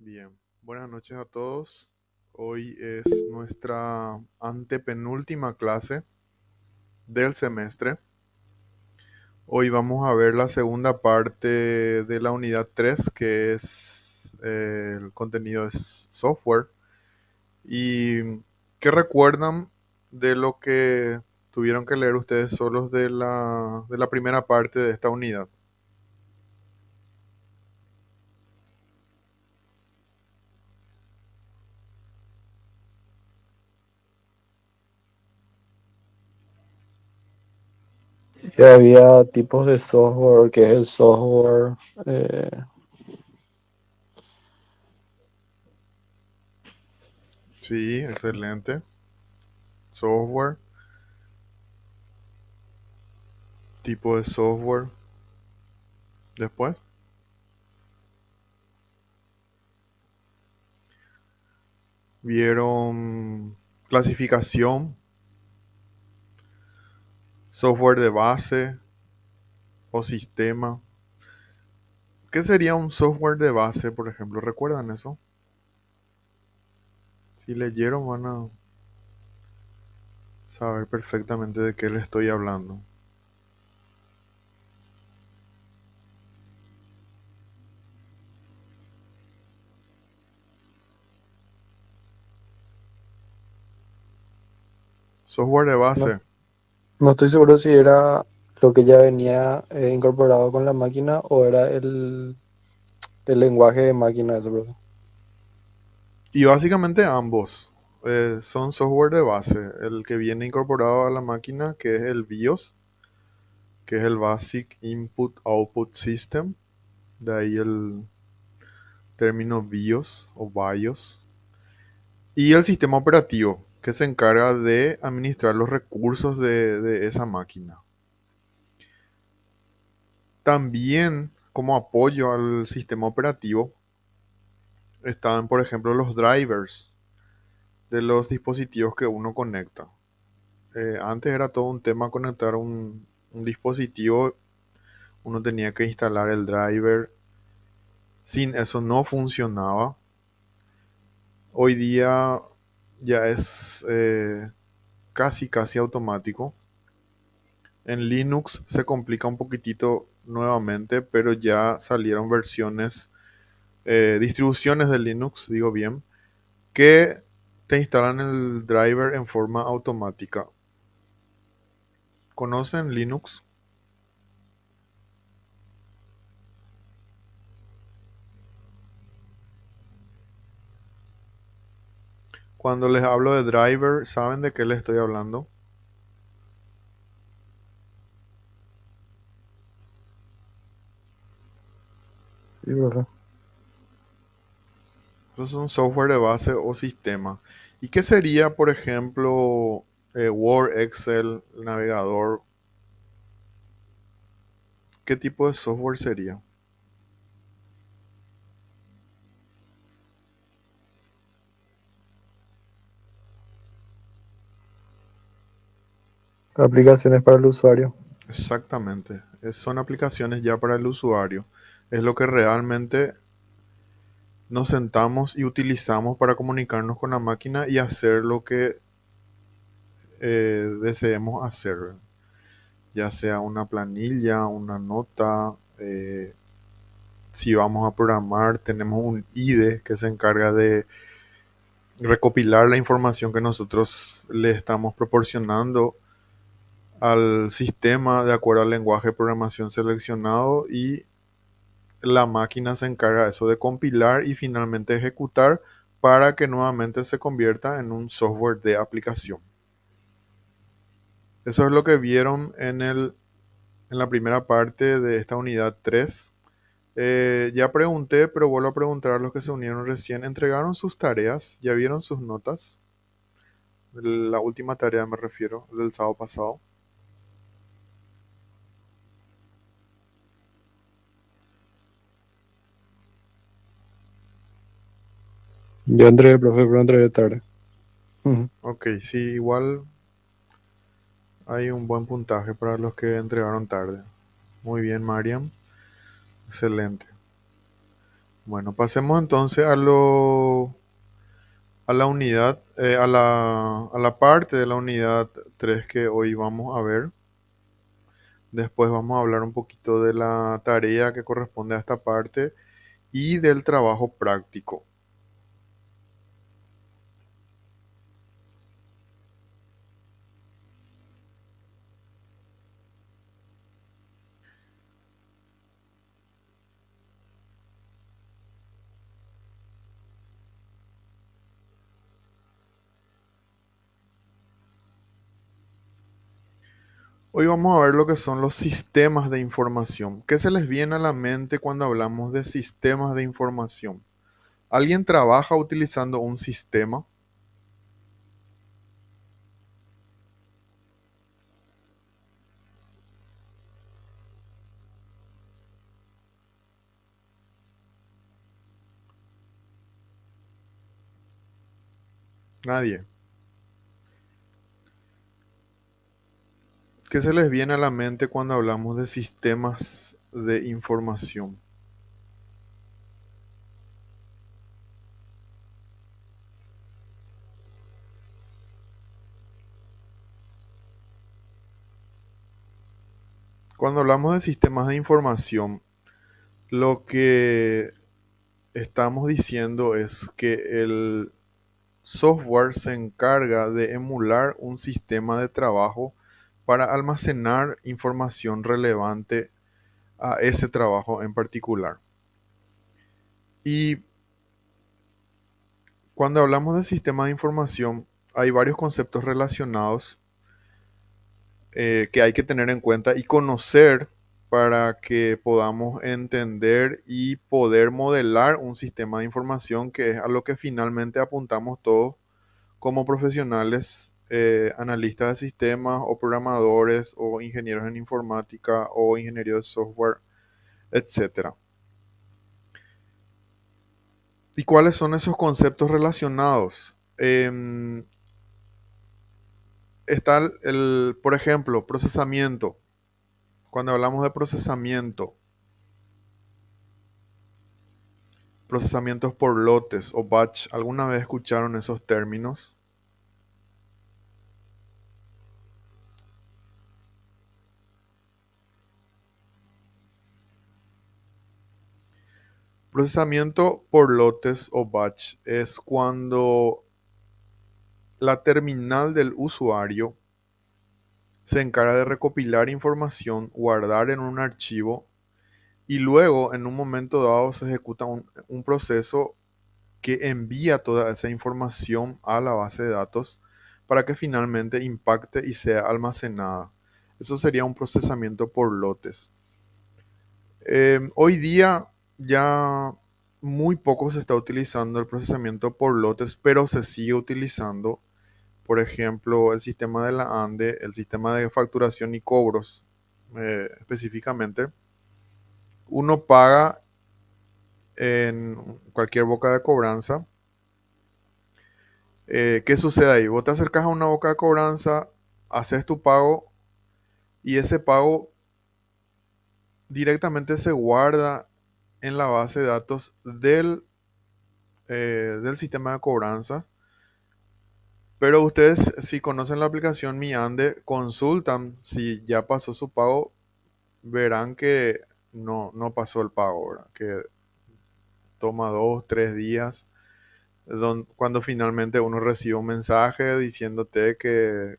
Bien, buenas noches a todos. Hoy es nuestra antepenúltima clase del semestre. Hoy vamos a ver la segunda parte de la unidad 3, que es el contenido es software. ¿Y qué recuerdan de lo que tuvieron que leer ustedes solos de la primera parte de esta unidad? Que había tipos de software, que es el software, eh, Sí, excelente. Software, tipo de software. Después, vieron clasificación, software de base o sistema. ¿Qué sería un software de base, por ejemplo? ¿Recuerdan eso? Si leyeron van a saber perfectamente de qué les estoy hablando. Software de no, base. no estoy seguro si era lo que ya venía incorporado con la máquina o era el lenguaje de máquina, eso, profe. Y básicamente ambos son software de base. El que viene incorporado a la máquina, que es el BIOS, que es el Basic Input Output System. De ahí el término BIOS o BIOS. Y el sistema operativo, que se encarga de administrar los recursos de esa máquina. También, como apoyo al sistema operativo, están, por ejemplo, los drivers de los dispositivos que uno conecta. Antes era todo un tema conectar un dispositivo, uno tenía que instalar el driver, sin eso no funcionaba. Hoy día ya es casi automático. En Linux se complica un poquitito nuevamente, pero ya salieron versiones, distribuciones de Linux, digo bien, que te instalan el driver en forma automática. ¿Conocen Linux? Cuando les hablo de driver, ¿saben de qué les estoy hablando? Sí, profe. Eso es un software de base o sistema. ¿Y qué sería, por ejemplo, Word, Excel, el navegador? ¿Qué tipo de software sería? Aplicaciones para el usuario. Exactamente. Son aplicaciones ya para el usuario. Es lo que realmente nos sentamos y utilizamos para comunicarnos con la máquina y hacer lo que deseemos hacer. Ya sea una planilla, una nota. Si vamos a programar, tenemos un IDE que se encarga de recopilar la información que nosotros le estamos proporcionando al sistema de acuerdo al lenguaje de programación seleccionado, y la máquina se encarga de eso, de compilar y finalmente ejecutar para que nuevamente se convierta en un software de aplicación. Eso es lo que vieron en la primera parte de esta unidad 3. Ya pregunté, pero vuelvo a preguntar a los que se unieron recién. ¿Entregaron sus tareas? ¿Ya vieron sus notas? La última tarea me refiero, del sábado pasado. Yo entré, profe, pero entré tarde. Ujú. Ok, sí, igual hay un buen puntaje para los que entregaron tarde. Muy bien, Mariam. Excelente. Bueno, pasemos entonces a la unidad, a la parte de la unidad 3 que hoy vamos a ver. Después vamos a hablar un poquito de la tarea que corresponde a esta parte y del trabajo práctico. Hoy vamos a ver lo que son los sistemas de información. ¿Qué se les viene a la mente cuando hablamos de sistemas de información? ¿Alguien trabaja utilizando un sistema? Nadie. ¿Qué se les viene a la mente cuando hablamos de sistemas de información? Cuando hablamos de sistemas de información, lo que estamos diciendo es que el software se encarga de emular un sistema de trabajo para almacenar información relevante a ese trabajo en particular. Y cuando hablamos de sistema de información, hay varios conceptos relacionados que hay que tener en cuenta y conocer para que podamos entender y poder modelar un sistema de información que es a lo que finalmente apuntamos todos como profesionales, analistas de sistemas o programadores o ingenieros en informática o ingenieros de software, etcétera. ¿Y cuáles son esos conceptos relacionados? Está por ejemplo, procesamiento. Cuando hablamos de procesamiento, procesamientos por lotes o batch, ¿alguna vez escucharon esos términos? Procesamiento por lotes o batch es cuando la terminal del usuario se encarga de recopilar información, guardar en un archivo y luego en un momento dado se ejecuta un proceso que envía toda esa información a la base de datos para que finalmente impacte y sea almacenada. Eso sería un procesamiento por lotes. Hoy día ya muy poco se está utilizando el procesamiento por lotes, pero se sigue utilizando, por ejemplo, el sistema de la ANDE, el sistema de facturación y cobros específicamente. Uno paga en cualquier boca de cobranza. ¿Qué sucede ahí? Vos te acercas a una boca de cobranza, haces tu pago y ese pago directamente se guarda en la base de datos del sistema de cobranza. Pero ustedes, si conocen la aplicación Mi Ande, consultan si ya pasó su pago, verán que no pasó el pago, ¿verdad? Que toma 2, 3 días, cuando finalmente uno recibe un mensaje diciéndote que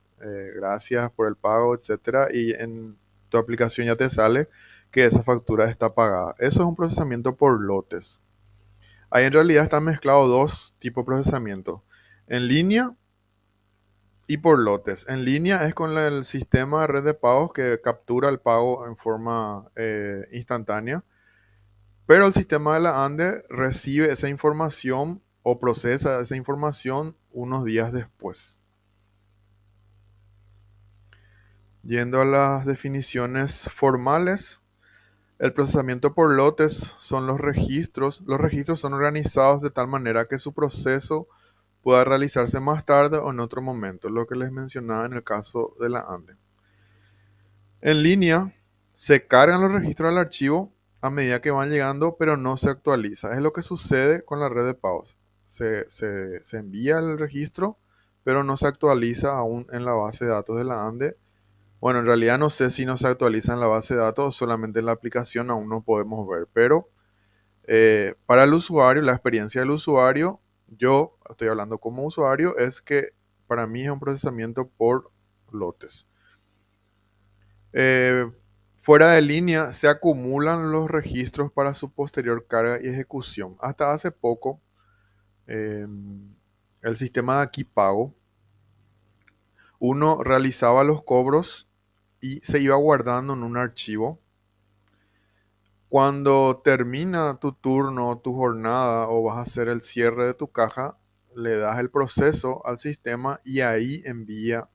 gracias por el pago, etcétera, y en tu aplicación ya te sale que esa factura está pagada. Eso es un procesamiento por lotes. Ahí en realidad están mezclados dos tipos de procesamiento: en línea y por lotes. En línea es con el sistema de red de pagos que captura el pago en forma instantánea, pero el sistema de la ANDE recibe esa información o procesa esa información unos días después. Yendo a las definiciones formales, el procesamiento por lotes son los registros. Los registros son organizados de tal manera que su proceso pueda realizarse más tarde o en otro momento, lo que les mencionaba en el caso de la ANDE. En línea, se cargan los registros al archivo a medida que van llegando, pero no se actualiza. Es lo que sucede con la red de pagos. Se envía el registro, pero no se actualiza aún en la base de datos de la ANDE. Bueno, en realidad no sé si no se actualiza en la base de datos o solamente en la aplicación aún no podemos ver, pero para el usuario, la experiencia del usuario, yo estoy hablando como usuario, es que para mí es un procesamiento por lotes. Eh, Fuera de línea se acumulan los registros para su posterior carga y ejecución. Hasta hace poco, eh, el sistema de Aquí Pago, uno realizaba los cobros y se iba guardando en un archivo. Cuando termina tu turno, tu jornada o vas a hacer el cierre de tu caja, le das el proceso al sistema y ahí envía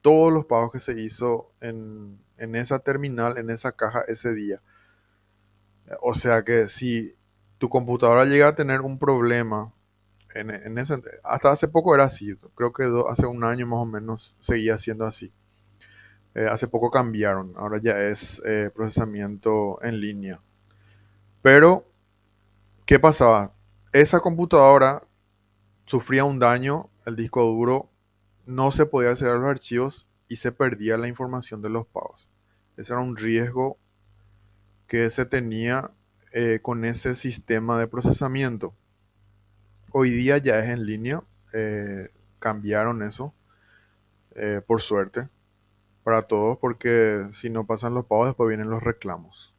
todos los pagos que se hizo en esa terminal, en esa caja ese día. O sea que si tu computadora llega a tener un problema, hasta hace poco era así, creo que hace un año más o menos seguía siendo así. Hace poco cambiaron, ahora ya es procesamiento en línea. Pero, ¿qué pasaba? Esa computadora sufría un daño, el disco duro no se podía acceder a los archivos y se perdía la información de los pagos. Ese era un riesgo que se tenía con ese sistema de procesamiento. Hoy día ya es en línea, cambiaron eso, por suerte, para todos, porque si no pasan los pagos, después vienen los reclamos.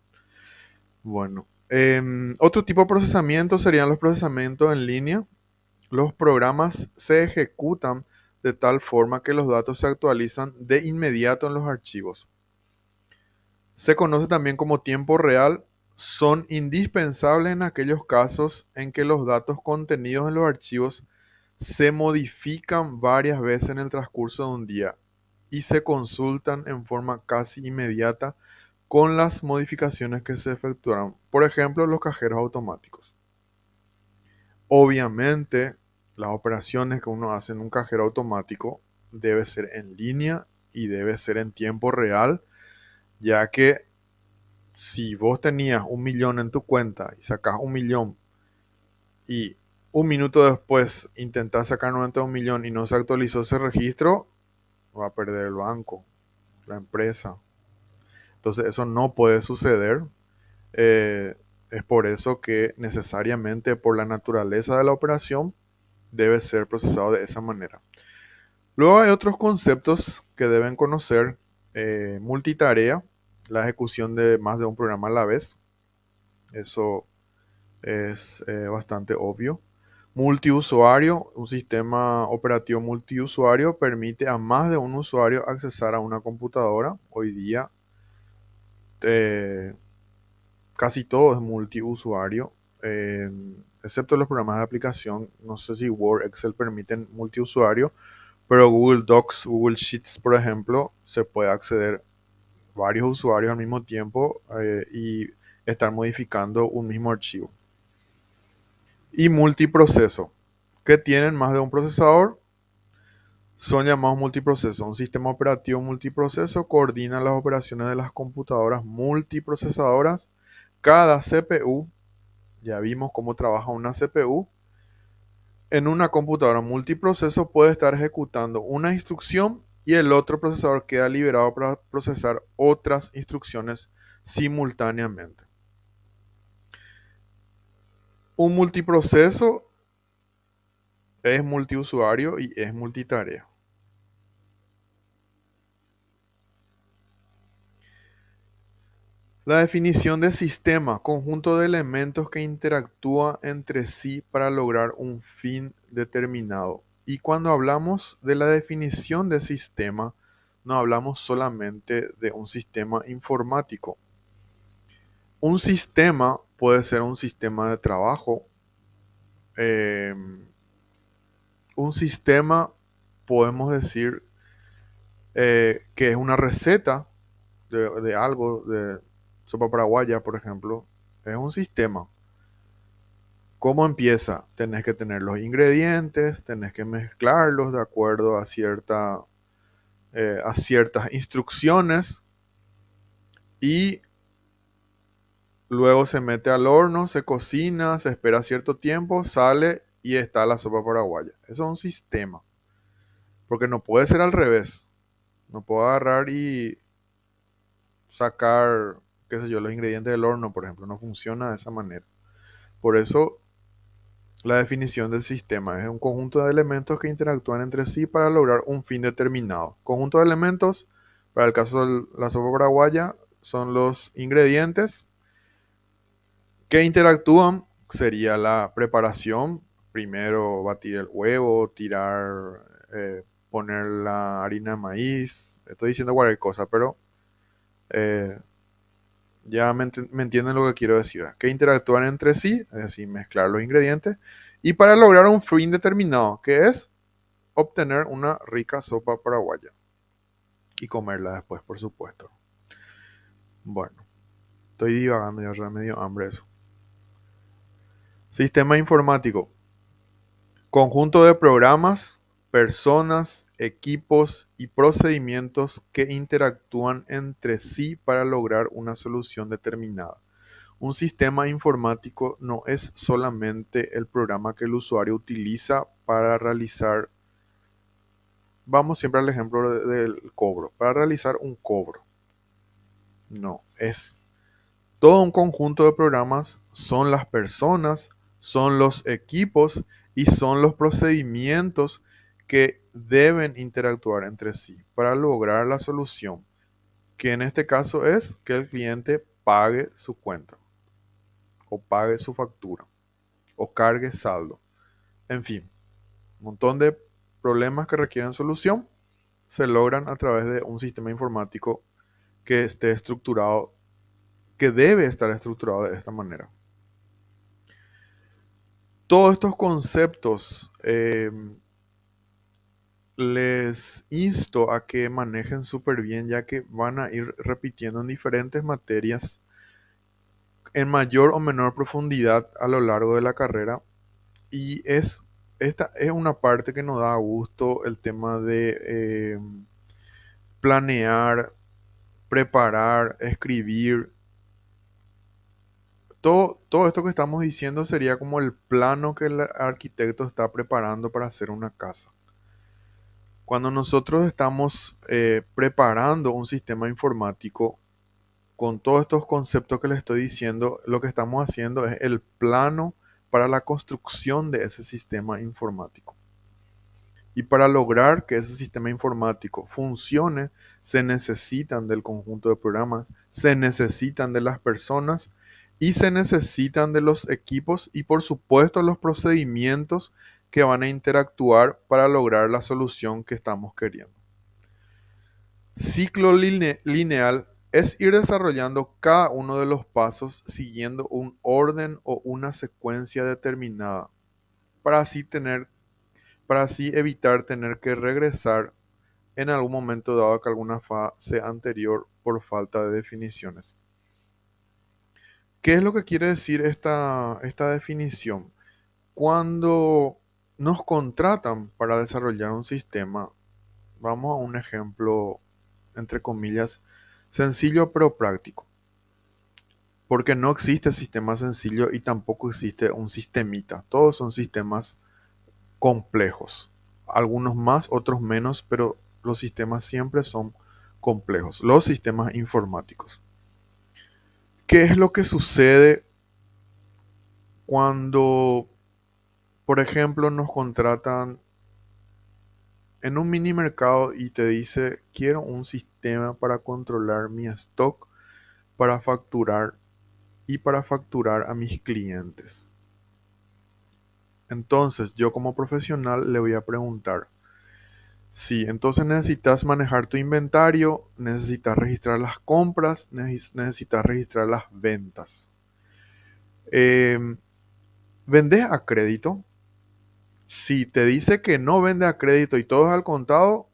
Bueno, otro tipo de procesamiento serían los procesamientos en línea. Los programas se ejecutan de tal forma que los datos se actualizan de inmediato en los archivos. Se conoce también como tiempo real. Son indispensables en aquellos casos en que los datos contenidos en los archivos se modifican varias veces en el transcurso de un día y se consultan en forma casi inmediata con las modificaciones que se efectuaron. Por ejemplo, los cajeros automáticos. Obviamente, las operaciones que uno hace en un cajero automático debe ser en línea y debe ser en tiempo real, ya que si vos tenías 1 millón en tu cuenta y sacás 1 millón y un minuto después intentás sacar 91 millón y no se actualizó ese registro, va a perder el banco, la empresa. Entonces eso no puede suceder. Eh, es por eso que necesariamente por la naturaleza de la operación debe ser procesado de esa manera. Luego hay otros conceptos que deben conocer. Multitarea, la ejecución de más de un programa a la vez. Eso es bastante obvio. Multiusuario, un sistema operativo multiusuario permite a más de un usuario accesar a una computadora. Hoy día eh, casi todo es multiusuario, eh, excepto los programas de aplicación. No sé si Word, Excel permiten multiusuario, pero Google Docs, Google Sheets, por ejemplo, se puede acceder varios usuarios al mismo tiempo y estar modificando un mismo archivo. Y multiproceso, que tienen más de un procesador, son llamados multiprocesos. Un sistema operativo multiproceso coordina las operaciones de las computadoras multiprocesadoras. Cada CPU, ya vimos cómo trabaja una CPU, en una computadora multiproceso puede estar ejecutando una instrucción y el otro procesador queda liberado para procesar otras instrucciones simultáneamente. Un multiproceso es multiusuario y es multitarea. La definición de sistema, conjunto de elementos que interactúan entre sí para lograr un fin determinado. Y cuando hablamos de la definición de sistema, no hablamos solamente de un sistema informático. Un sistema puede ser un sistema de trabajo. eh, un sistema, podemos decir, que es una receta de algo, de sopa paraguaya, por ejemplo. Es un sistema. ¿Cómo empieza? Tenés que tener los ingredientes, tenés que mezclarlos de acuerdo a ciertas instrucciones y luego se mete al horno, se cocina, se espera cierto tiempo, sale y está la sopa paraguaya. Eso es un sistema, porque no puede ser al revés. No puedo agarrar y sacar, qué sé yo, los ingredientes del horno, por ejemplo. No funciona de esa manera. Por eso la definición del sistema es un conjunto de elementos que interactúan entre sí para lograr un fin determinado. Conjunto de elementos, para el caso de la sopa paraguaya, son los ingredientes que interactúan. Sería la preparación, primero batir el huevo, tirar, poner la harina de maíz. Estoy diciendo cualquier cosa, pero eh, ya me entienden lo que quiero decir. Que interactúan entre sí, es decir, mezclar los ingredientes, y para lograr un fin determinado, que es obtener una rica sopa paraguaya. Y comerla después, por supuesto. Bueno, estoy divagando, ya me dio hambre eso. Sistema informático. Conjunto de programas, personas, equipos y procedimientos que interactúan entre sí para lograr una solución determinada. Un sistema informático no es solamente el programa que el usuario utiliza para realizar, vamos siempre al ejemplo del cobro, para realizar un cobro. No, es todo un conjunto de programas, son las personas, son los equipos y son los procedimientos que deben interactuar entre sí para lograr la solución, que en este caso es que el cliente pague su cuenta o pague su factura o cargue saldo. En fin, un montón de problemas que requieren solución se logran a través de un sistema informático que esté estructurado, que debe estar estructurado de esta manera. Todos estos conceptos les insto a que manejen súper bien, ya que van a ir repitiendo en diferentes materias en mayor o menor profundidad a lo largo de la carrera. Y esta es una parte que nos da gusto, el tema de planear, preparar, escribir. Todo esto que estamos diciendo sería como el plano que el arquitecto está preparando para hacer una casa. Cuando nosotros estamos preparando un sistema informático con todos estos conceptos que les estoy diciendo, lo que estamos haciendo es el plano para la construcción de ese sistema informático. Y para lograr que ese sistema informático funcione, se necesitan del conjunto de programas, se necesitan de las personas y se necesitan de los equipos y por supuesto los procedimientos que van a interactuar para lograr la solución que estamos queriendo. Ciclo lineal es ir desarrollando cada uno de los pasos siguiendo un orden o una secuencia determinada para así evitar tener que regresar en algún momento dado que alguna fase anterior por falta de definiciones. ¿Qué es lo que quiere decir esta definición? Cuando nos contratan para desarrollar un sistema, vamos a un ejemplo, entre comillas, sencillo pero práctico. Porque no existe sistema sencillo y tampoco existe un sistemita. Todos son sistemas complejos. Algunos más, otros menos, pero los sistemas siempre son complejos. Los sistemas informáticos. ¿Qué es lo que sucede cuando, por ejemplo, nos contratan en un mini mercado y te dice, quiero un sistema para controlar mi stock, para facturar y para facturar a mis clientes? Entonces, yo como profesional le voy a preguntar, sí, entonces necesitas manejar tu inventario, necesitas registrar las compras, necesitas registrar las ventas. ¿Vendes a crédito? Si te dice que no vende a crédito y todo es al contado,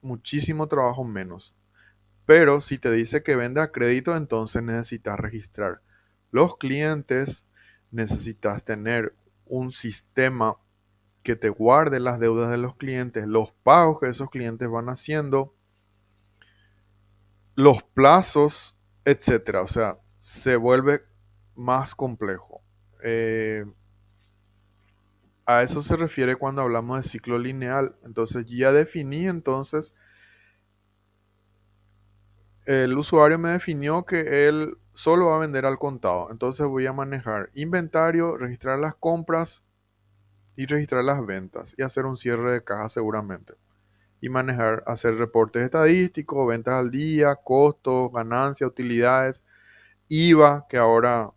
muchísimo trabajo menos. Pero si te dice que vende a crédito, entonces necesitas registrar los clientes, necesitas tener un sistema que te guarde las deudas de los clientes, los pagos que esos clientes van haciendo, los plazos, etcétera. O sea, se vuelve más complejo. Eh, a eso se refiere cuando hablamos de ciclo lineal. Entonces ya definí, entonces el usuario me definió que él solo va a vender al contado. Entonces voy a manejar inventario, registrar las compras y registrar las ventas y hacer un cierre de caja seguramente. Y manejar, hacer reportes estadísticos, ventas al día, costos, ganancias, utilidades, IVA, que ahora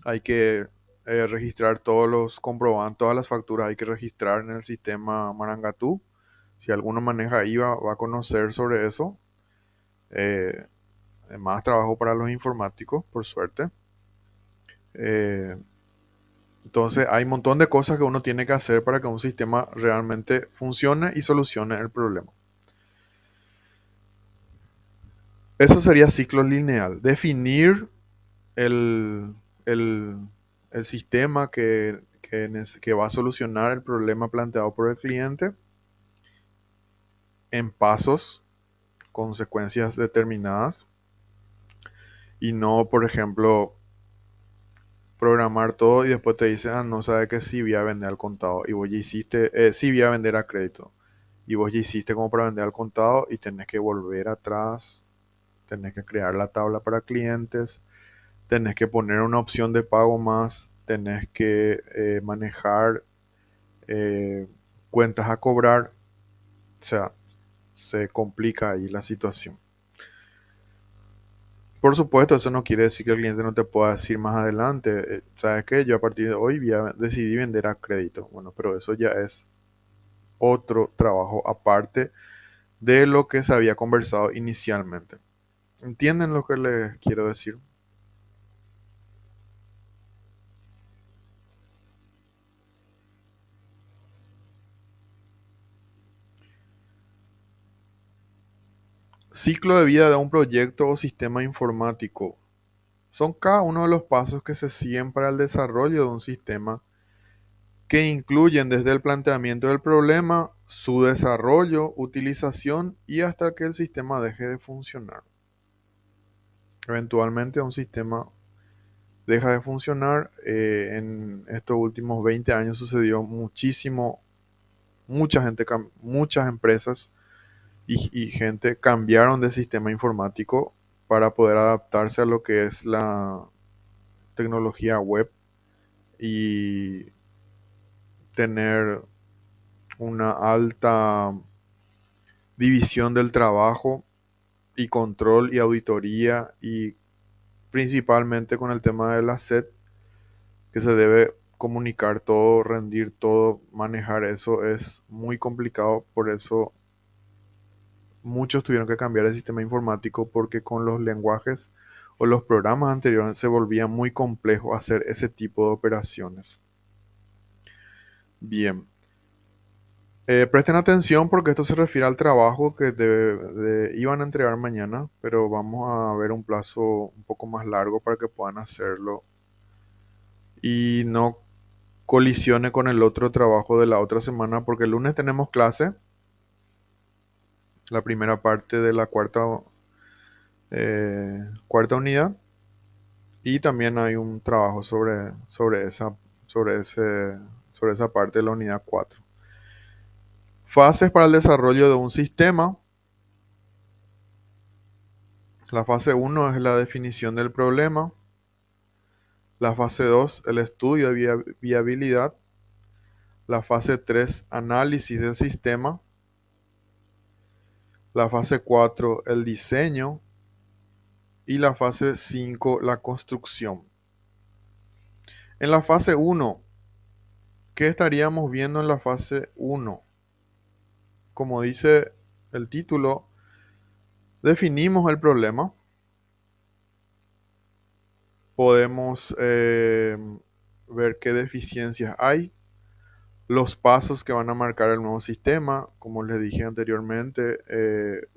hay que registrar todos los comprobantes, todas las facturas hay que registrar en el sistema Marangatú. Si alguno maneja IVA va a conocer sobre eso. Eh, Más trabajo para los informáticos, por suerte. Eh, entonces hay un montón de cosas que uno tiene que hacer para que un sistema realmente funcione y solucione el problema. Eso sería ciclo lineal. Definir el, el- el sistema que va a solucionar el problema planteado por el cliente en pasos con secuencias determinadas y no, por ejemplo, programar todo y después te dice, ah, no sabe que sí voy a vender al contado y vos ya hiciste, sí voy a vender a crédito y vos ya hiciste como para vender al contado y tenés que volver atrás, tenés que crear la tabla para clientes, tenés que poner una opción de pago más, tenés que manejar eh, cuentas a cobrar, o sea, se complica ahí la situación. Por supuesto, eso no quiere decir que el cliente no te pueda decir más adelante, ¿sabes qué? Yo a partir de hoy decidí vender a crédito. Bueno, pero eso ya es otro trabajo aparte de lo que se había conversado inicialmente. ¿Entienden lo que les quiero decir? Ciclo de vida de un proyecto o sistema informático. Son cada uno de los pasos que se siguen para el desarrollo de un sistema que incluyen desde el planteamiento del problema, su desarrollo, utilización y hasta que el sistema deje de funcionar. Eventualmente un sistema deja de funcionar. En estos últimos 20 años sucedió muchísimo, mucha gente, muchas empresas y gente cambiaron de sistema informático para poder adaptarse a lo que es la tecnología web y tener una alta división del trabajo y control y auditoría y principalmente con el tema de la SET, que se debe comunicar todo, rendir todo, manejar eso es muy complicado, por eso muchos tuvieron que cambiar el sistema informático porque con los lenguajes o los programas anteriores se volvía muy complejo hacer ese tipo de operaciones. Bien. Presten atención porque esto se refiere al trabajo que iban a entregar mañana, pero vamos a ver un plazo un poco más largo para que puedan hacerlo y no colisione con el otro trabajo de la otra semana porque el lunes tenemos clase, la primera parte de la cuarta unidad y también hay un trabajo sobre, ese, sobre esa parte de la unidad 4. Fases para el desarrollo de un sistema. La fase 1 es la definición del problema. La fase 2, el estudio de viabilidad. La fase 3, análisis del sistema. La fase 4, el diseño. Y la fase 5, la construcción. En la fase 1, ¿qué estaríamos viendo en la fase 1? Como dice el título, definimos el problema. Podemos ver qué deficiencias hay, los pasos que van a marcar el nuevo sistema. Como les dije anteriormente,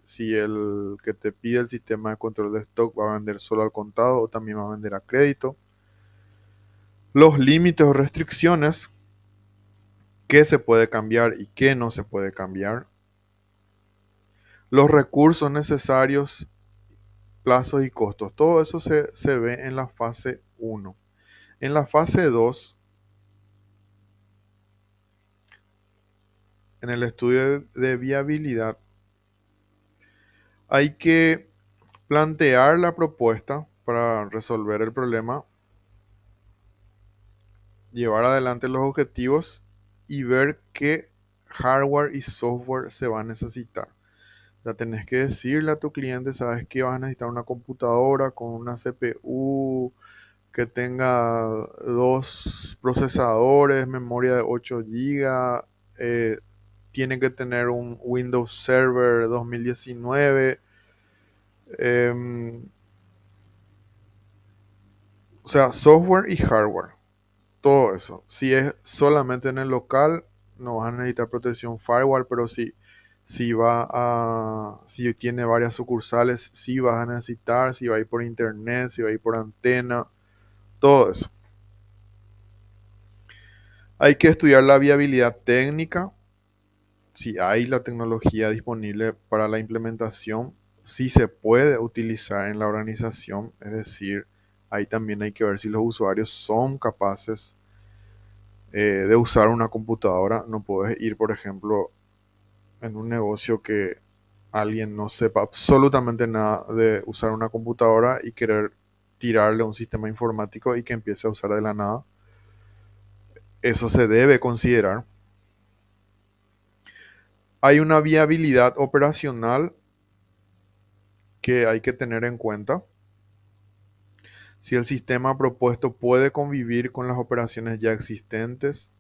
si el que te pide el sistema de control de stock va a vender solo al contado o también va a vender a crédito. Los límites o restricciones, qué se puede cambiar y qué no se puede cambiar. Los recursos necesarios, plazos y costos. Todo eso se ve en la fase 1. En la fase 2, en el estudio de viabilidad, hay que plantear la propuesta para resolver el problema, llevar adelante los objetivos y ver qué hardware y software se va a necesitar. O sea, tenés que decirle a tu cliente, sabes que vas a necesitar una computadora con una CPU que tenga dos procesadores, memoria de 8 GB, tiene que tener un Windows Server 2019. O sea, software y hardware, todo eso. Si es solamente en el local, no vas a necesitar protección firewall, pero si tiene varias sucursales, sí vas a necesitar, si va a ir por internet, si va a ir por antena, todo eso. Hay que estudiar la viabilidad técnica, si hay la tecnología disponible para la implementación, si se puede utilizar en la organización, es decir, ahí también hay que ver si los usuarios son capaces de usar una computadora. No puedes ir, por ejemplo, en un negocio que alguien no sepa absolutamente nada de usar una computadora y querer tirarle un sistema informático y que empiece a usar de la nada. Eso se debe considerar. Hay una viabilidad operacional que hay que tener en cuenta. Si el sistema propuesto puede convivir con las operaciones ya existentes,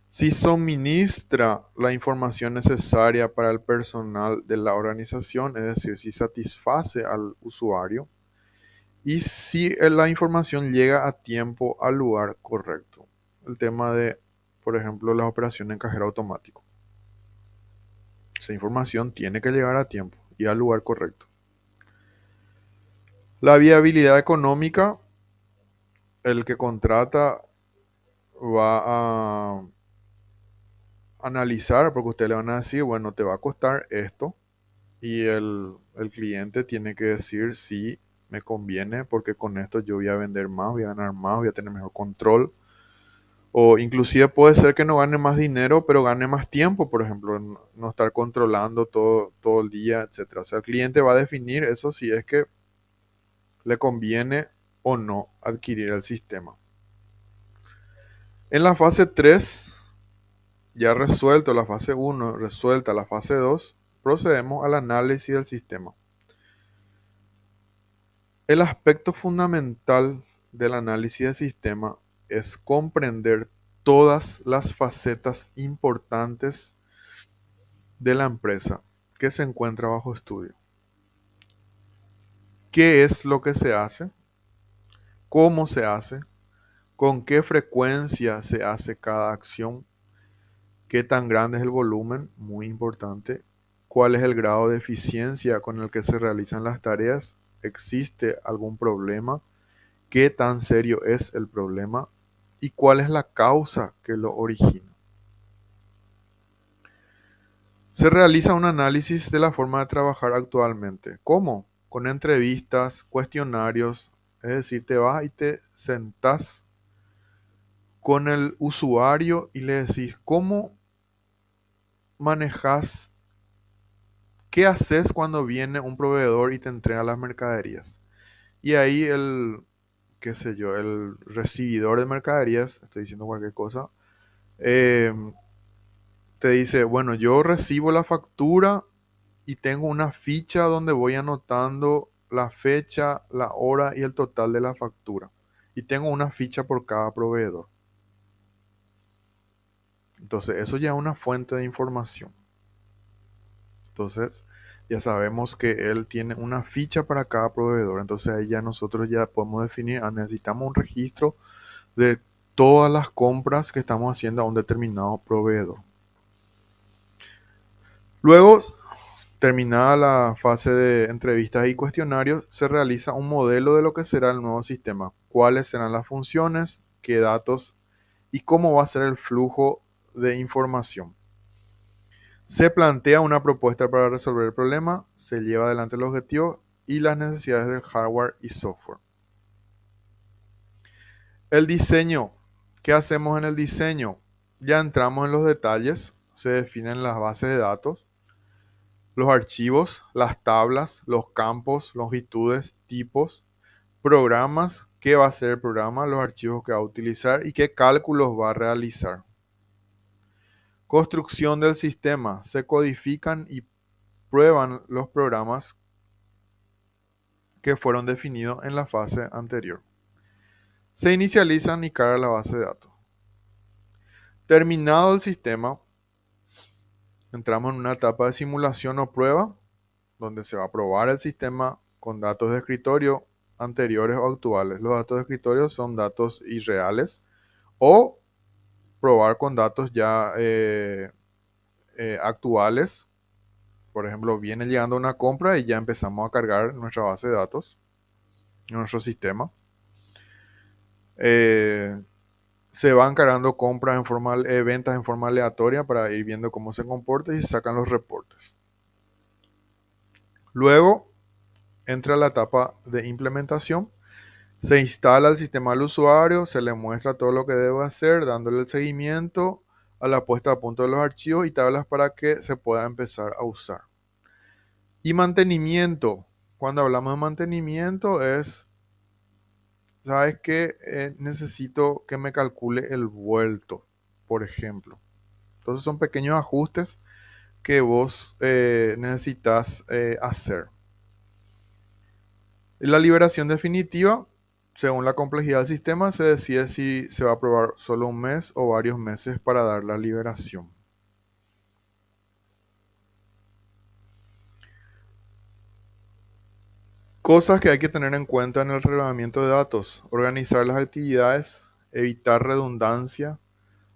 si suministra la información necesaria para el personal de la organización, es decir, si satisface al usuario, y si la información llega a tiempo al lugar correcto. El tema de, por ejemplo, las operaciones en cajero automático. Esa información tiene que llegar a tiempo y al lugar correcto. La viabilidad económica, el que contrata va a analizar, porque ustedes le van a decir, bueno, te va a costar esto, y el cliente tiene que decir si me conviene, porque con esto yo voy a vender más, voy a ganar más, voy a tener mejor control. O inclusive puede ser que no gane más dinero, pero gane más tiempo, por ejemplo, no estar controlando todo el día, etcétera. O sea, el cliente va a definir eso si es que le conviene o no adquirir el sistema. En la fase 3, ya resuelto la fase 1, resuelta la fase 2, procedemos al análisis del sistema. El aspecto fundamental del análisis del sistema es comprender todas las facetas importantes de la empresa que se encuentra bajo estudio. ¿Qué es lo que se hace? ¿Cómo se hace? ¿Con qué frecuencia se hace cada acción? ¿Qué tan grande es el volumen? Muy importante. ¿Cuál es el grado de eficiencia con el que se realizan las tareas? ¿Existe algún problema? ¿Qué tan serio es el problema? ¿Y cuál es la causa que lo origina? Se realiza un análisis de la forma de trabajar actualmente. ¿Cómo? Con entrevistas, cuestionarios, es decir, te vas y te sentás con el usuario y le decís cómo manejas, qué haces cuando viene un proveedor y te entrega las mercaderías. Y ahí qué sé yo, el recibidor de mercaderías, estoy diciendo cualquier cosa, eh, te dice, bueno, yo recibo la factura y tengo una ficha donde voy anotando la fecha, la hora y el total de la factura. Y tengo una ficha por cada proveedor. Entonces, eso ya es una fuente de información. Entonces, ya sabemos que él tiene una ficha para cada proveedor. Entonces, ahí ya nosotros ya podemos definir, necesitamos un registro de todas las compras que estamos haciendo a un determinado proveedor. Luego, terminada la fase de entrevistas y cuestionarios, se realiza un modelo de lo que será el nuevo sistema, cuáles serán las funciones, qué datos y cómo va a ser el flujo de información. Se plantea una propuesta para resolver el problema, se lleva adelante el objetivo y las necesidades del hardware y software. El diseño. ¿Qué hacemos en el diseño? Ya entramos en los detalles. Se definen las bases de datos, los archivos, las tablas, los campos, longitudes, tipos, programas, qué va a ser el programa, los archivos que va a utilizar y qué cálculos va a realizar. Construcción del sistema. Se codifican y prueban los programas que fueron definidos en la fase anterior. Se inicializan y carga la base de datos. Terminado el sistema, entramos en una etapa de simulación o prueba, donde se va a probar el sistema con datos de escritorio anteriores o actuales. Los datos de escritorio son datos irreales o probar con datos ya actuales. Por ejemplo, viene llegando una compra y ya empezamos a cargar nuestra base de datos en nuestro sistema. Se van cargando compras en forma, ventas en forma aleatoria para ir viendo cómo se comporta y se sacan los reportes. Luego entra la etapa de implementación. Se instala el sistema al usuario, se le muestra todo lo que debe hacer, dándole el seguimiento a la puesta a punto de los archivos y tablas para que se pueda empezar a usar. Y mantenimiento. Cuando hablamos de mantenimiento es, ¿sabes qué? Necesito que me calcule el vuelto, por ejemplo. Entonces son pequeños ajustes que vos necesitas hacer. La liberación definitiva, según la complejidad del sistema, se decide si se va a probar solo un mes o varios meses para dar la liberación. Cosas que hay que tener en cuenta en el relevamiento de datos. Organizar las actividades, evitar redundancia,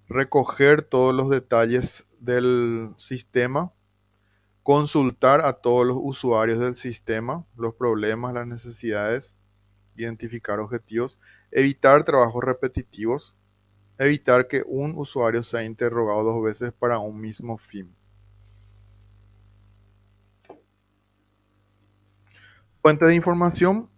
recoger todos los detalles del sistema, consultar a todos los usuarios del sistema, los problemas, las necesidades, identificar objetivos, evitar trabajos repetitivos, evitar que un usuario sea interrogado dos veces para un mismo fin. Fuentes de información.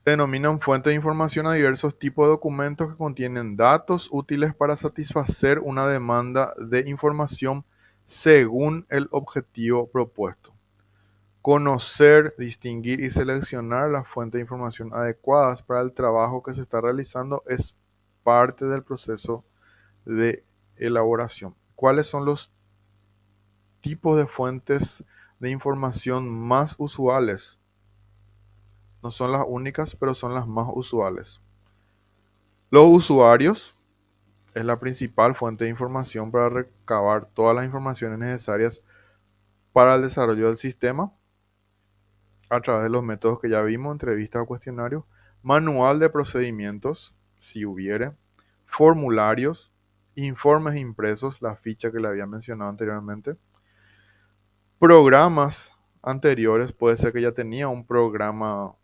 Denominan fuente de información a diversos tipos de documentos que contienen datos útiles para satisfacer una demanda de información según el objetivo propuesto. Conocer, distinguir y seleccionar las fuentes de información adecuadas para el trabajo que se está realizando es parte del proceso de elaboración. ¿Cuáles son los tipos de fuentes de información más usuales? No son las únicas, pero son las más usuales. Los usuarios es la principal fuente de información para recabar todas las informaciones necesarias para el desarrollo del sistema a través de los métodos que ya vimos, entrevistas o cuestionarios, manual de procedimientos, si hubiere, formularios, informes impresos, la ficha que le había mencionado anteriormente, programas anteriores, puede ser que ya tenía un programa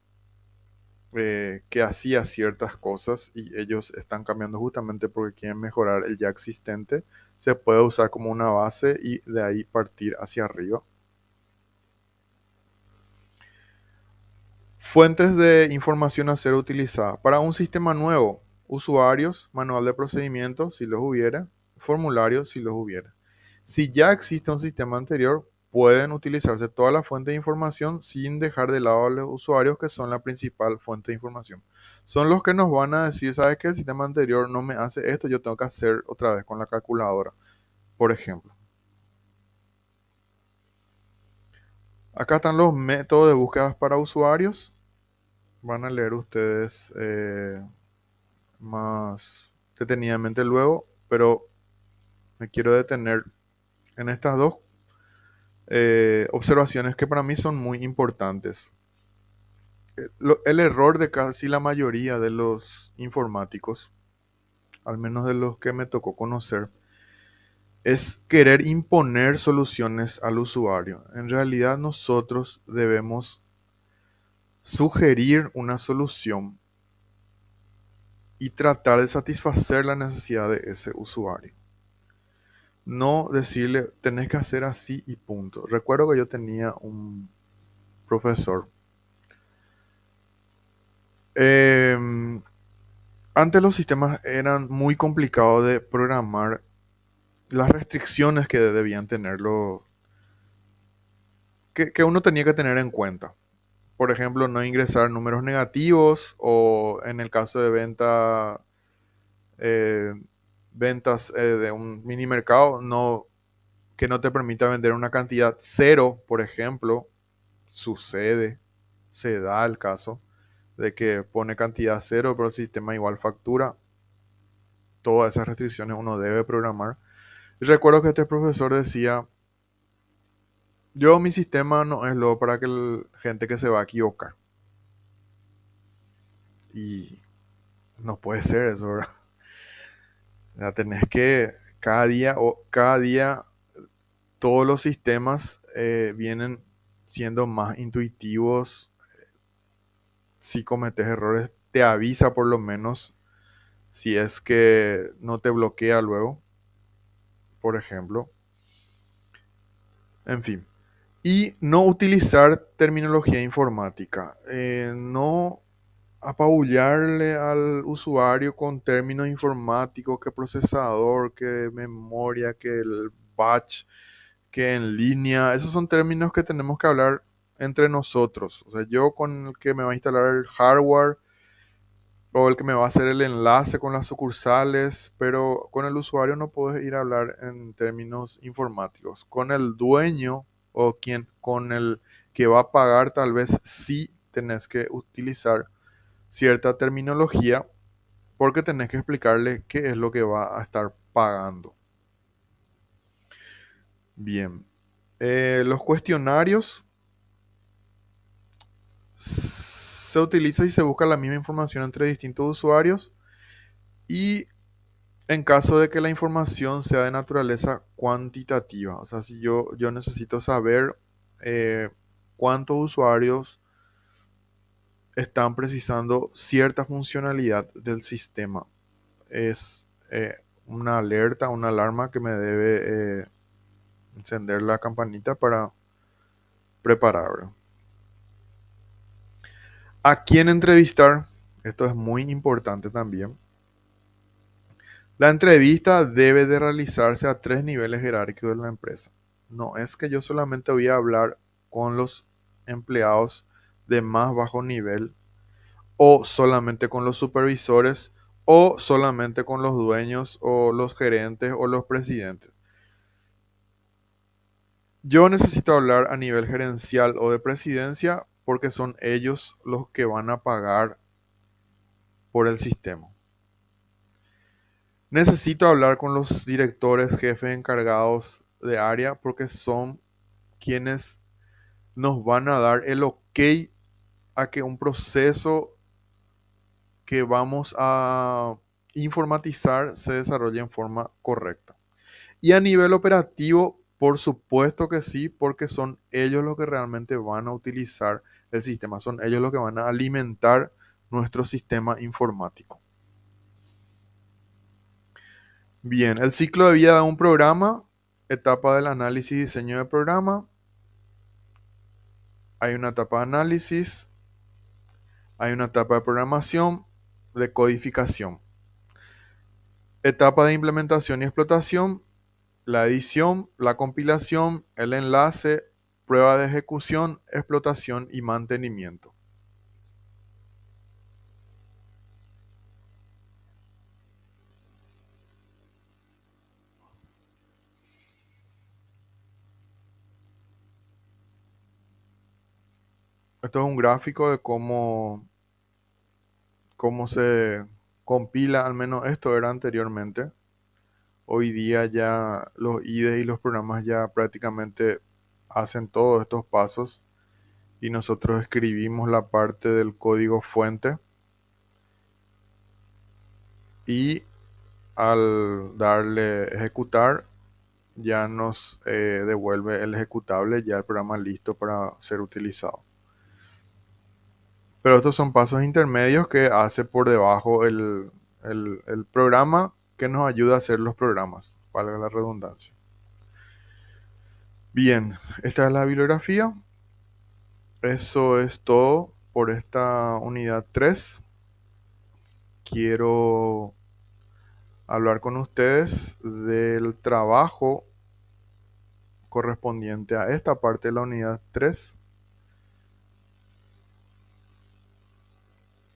que hacía ciertas cosas y ellos están cambiando justamente porque quieren mejorar el ya existente, se puede usar como una base y de ahí partir hacia arriba. Fuentes de información a ser utilizada. Para un sistema nuevo, usuarios, manual de procedimientos, si los hubiera, formularios, si los hubiera. Si ya existe un sistema anterior, pueden utilizarse todas las fuentes de información sin dejar de lado a los usuarios que son la principal fuente de información. Son los que nos van a decir, ¿sabes qué? El sistema anterior no me hace esto, yo tengo que hacer otra vez con la calculadora, por ejemplo. Acá están los métodos de búsqueda para usuarios. Van a leer ustedes más detenidamente luego, pero me quiero detener en estas dos observaciones que para mí son muy importantes. El error de casi la mayoría de los informáticos, al menos de los que me tocó conocer, es querer imponer soluciones al usuario. En realidad nosotros debemos sugerir una solución y tratar de satisfacer la necesidad de ese usuario. No decirle, tenés que hacer así y punto. Recuerdo que yo tenía un profesor. Antes los sistemas eran muy complicados de programar, las restricciones que debían tenerlo, que uno tenía que tener en cuenta. Por ejemplo, no ingresar números negativos o en el caso de eh, ventas de un mini mercado, no, que no te permita vender una cantidad cero, por ejemplo, sucede, se da el caso de que pone cantidad cero, pero el sistema igual factura. Todas esas restricciones uno debe programar. Y recuerdo que este profesor decía, yo mi sistema no es lo para que gente que se va a equivocar. Y no puede ser eso, ¿verdad? O sea, tenés que cada día todos los sistemas vienen siendo más intuitivos. Si cometes errores, te avisa por lo menos si es que no te bloquea luego, por ejemplo. En fin. Y no utilizar terminología informática. No apabullarle al usuario con términos informáticos, que procesador, que memoria, que el batch, que en línea. Esos son términos que tenemos que hablar entre nosotros. O sea, yo con el que me va a instalar el hardware o el que me va a hacer el enlace con las sucursales, pero con el usuario no puedes ir a hablar en términos informáticos. Con el dueño o quien con el que va a pagar, tal vez sí tenés que utilizar cierta terminología porque tenés que explicarle qué es lo que va a estar pagando. Bien. Los cuestionarios se utiliza y se busca la misma información entre distintos usuarios y en caso de que la información sea de naturaleza cuantitativa. O sea, si yo necesito saber eh, cuántos usuarios están precisando cierta funcionalidad del sistema. Es una alerta, una alarma que me debe encender la campanita para preparar. ¿A quién entrevistar? Esto es muy importante también. La entrevista debe de realizarse a 3 niveles jerárquicos de la empresa. No es que yo solamente voy a hablar con los empleados de más bajo nivel o solamente con los supervisores o solamente con los dueños o los gerentes o los presidentes. Yo necesito hablar a nivel gerencial o de presidencia porque son ellos los que van a pagar por el sistema. Necesito hablar con los directores, jefes encargados de área porque son quienes nos van a dar el ok a que un proceso que vamos a informatizar se desarrolle en forma correcta. Y a nivel operativo, por supuesto que sí, porque son ellos los que realmente van a utilizar el sistema, son ellos los que van a alimentar nuestro sistema informático. Bien, el ciclo de vida de un programa, etapa del análisis y diseño de programa. Hay una etapa de análisis, hay una etapa de programación, de codificación. Etapa de implementación y explotación, la edición, la compilación, el enlace, prueba de ejecución, explotación y mantenimiento. Esto es un gráfico de cómo se compila, al menos esto era anteriormente. Hoy día ya los IDE y los programas ya prácticamente hacen todos estos pasos y nosotros escribimos la parte del código fuente y al darle ejecutar ya nos devuelve el ejecutable, ya el programa listo para ser utilizado. Pero estos son pasos intermedios que hace por debajo el programa que nos ayuda a hacer los programas, valga la redundancia. Bien, esta es la bibliografía. Eso es todo por esta unidad 3. quiero hablar con ustedes del trabajo correspondiente a esta parte de la unidad 3.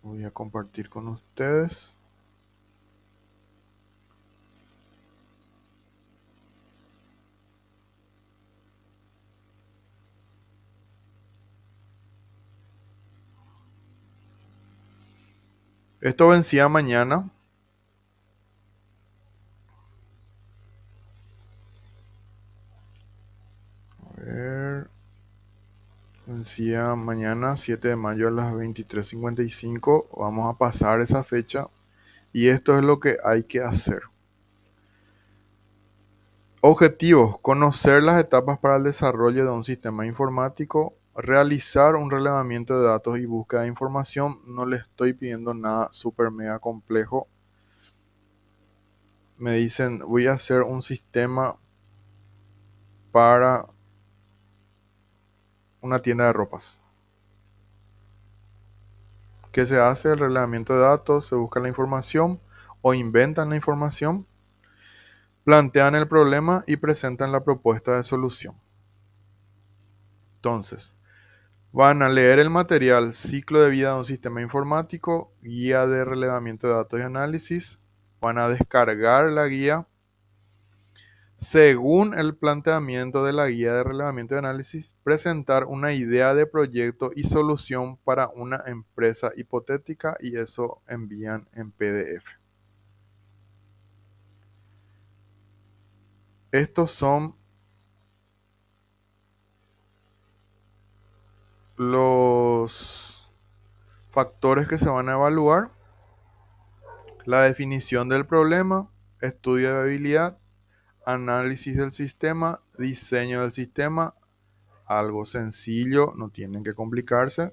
Voy a compartir con ustedes. Esto vencía mañana. A ver. Vencía mañana 7 de mayo a las 23:55. Vamos a pasar esa fecha. Y esto es lo que hay que hacer. Objetivos: conocer las etapas para el desarrollo de un sistema informático, realizar un relevamiento de datos y búsqueda de información. No le estoy pidiendo nada súper mega complejo. Me dicen, voy a hacer un sistema para una tienda de ropas. ¿Qué se hace? El relevamiento de datos, se busca la información o inventan la información, plantean el problema y presentan la propuesta de solución. Entonces, van a leer el material Ciclo de vida de un sistema informático, guía de relevamiento de datos y análisis. Van a descargar la guía según el planteamiento de la guía de relevamiento y análisis, presentar una idea de proyecto y solución para una empresa hipotética y eso envían en PDF. Estos son los factores que se van a evaluar: la definición del problema, estudio de viabilidad, análisis del sistema, diseño del sistema, algo sencillo, no tienen que complicarse.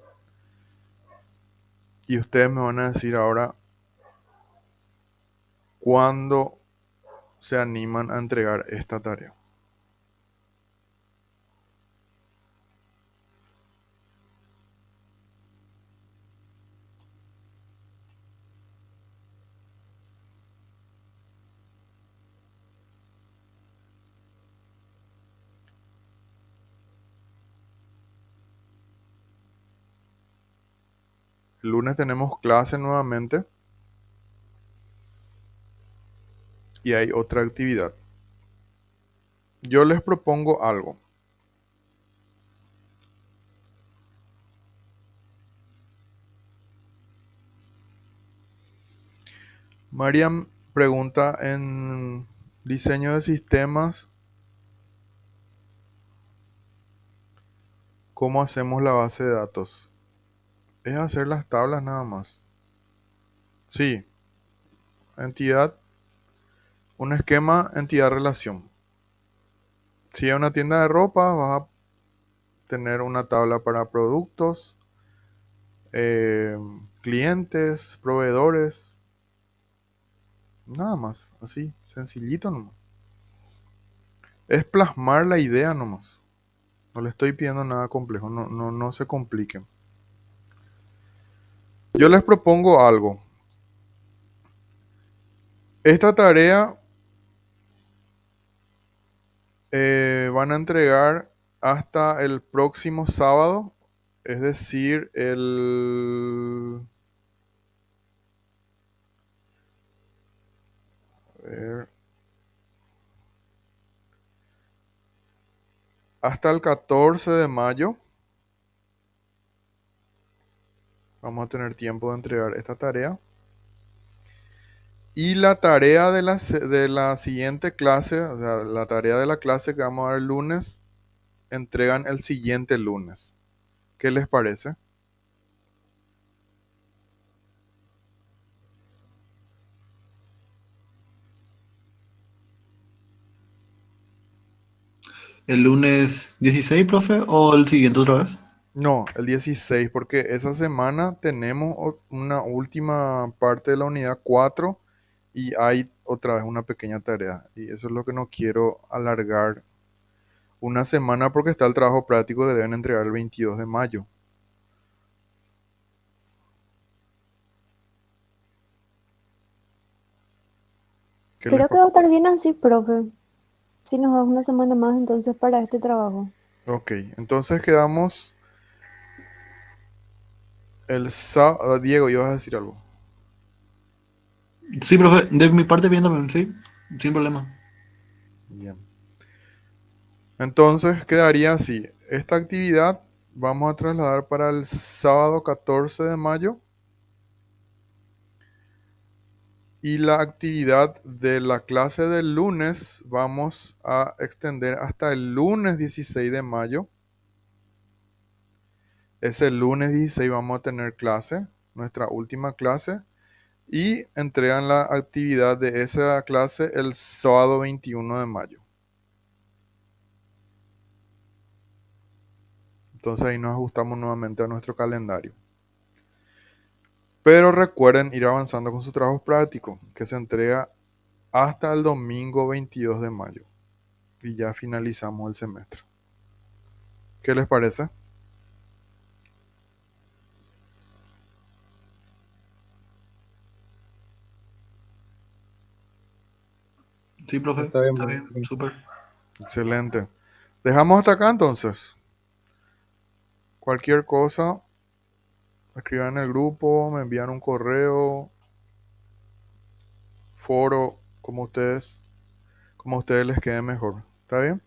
Y ustedes me van a decir ahora cuándo se animan a entregar esta tarea. El lunes tenemos clase nuevamente y hay otra actividad. Yo les propongo algo. Mariam pregunta en diseño de sistemas, ¿cómo hacemos la base de datos? Es hacer las tablas nada más. Sí, entidad, un esquema, entidad, relación. Si es una tienda de ropa, vas a tener una tabla para productos, eh, clientes, proveedores, nada más, así, sencillito nomás. Es plasmar la idea nomás. No le estoy pidiendo nada complejo, no se compliquen. Yo les propongo algo. Esta tarea van a entregar hasta el próximo sábado, es decir, a ver, hasta el 14 de mayo. Vamos a tener tiempo de entregar esta tarea. Y la tarea de la siguiente clase, o sea, la tarea de la clase que vamos a dar el lunes, entregan el siguiente lunes. ¿Qué les parece? ¿El lunes 16, profe, o el siguiente otra vez? No, el 16, porque esa semana tenemos una última parte de la unidad 4 y hay otra vez una pequeña tarea. Y eso es lo que no quiero alargar una semana porque está el trabajo práctico que deben entregar el 22 de mayo. ¿Qué les Creo que va parece? a estar bien así, profe. Si nos das una semana más entonces para este trabajo. Ok, entonces quedamos el sábado. Diego, ibas a decir algo. Sí, profe, de mi parte bien también, sí, sin problema. Bien. Entonces quedaría así. Esta actividad vamos a trasladar para el sábado 14 de mayo y la actividad de la clase del lunes vamos a extender hasta el lunes 16 de mayo. Ese lunes 16 vamos a tener clase, nuestra última clase, y entregan la actividad de esa clase el sábado 21 de mayo. Entonces ahí nos ajustamos nuevamente a nuestro calendario. Pero recuerden ir avanzando con su trabajo práctico, que se entrega hasta el domingo 22 de mayo. Y ya finalizamos el semestre. ¿Qué les parece? Sí, profe, Está bien, está bien, profe. súper. Excelente. Dejamos hasta acá entonces. Cualquier cosa, escriban en el grupo, me envían un correo, foro, como a ustedes les quede mejor. ¿Está bien?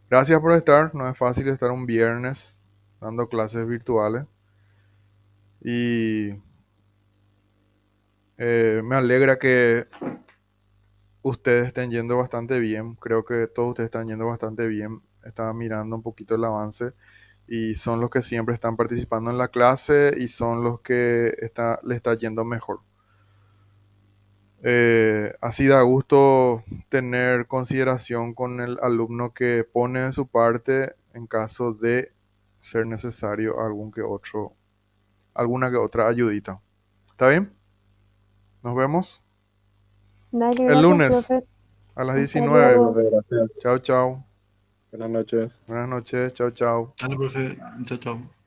Gracias por estar. No es fácil estar un viernes dando clases virtuales. Y me alegra que ustedes estén yendo bastante bien. Creo que todos ustedes están yendo bastante bien. Estaba mirando un poquito el avance y son los que siempre están participando en la clase y son los que le está yendo mejor. Así da gusto tener consideración con el alumno que pone de su parte en caso de ser necesario alguna que otra ayudita. ¿Está bien? Nos vemos Dale, el gracias, lunes profe. a las Hasta 19. luego. Profe, gracias. Chao, chao. Buenas noches. Buenas noches. Chao, chao. Dale, profe, chao, chao.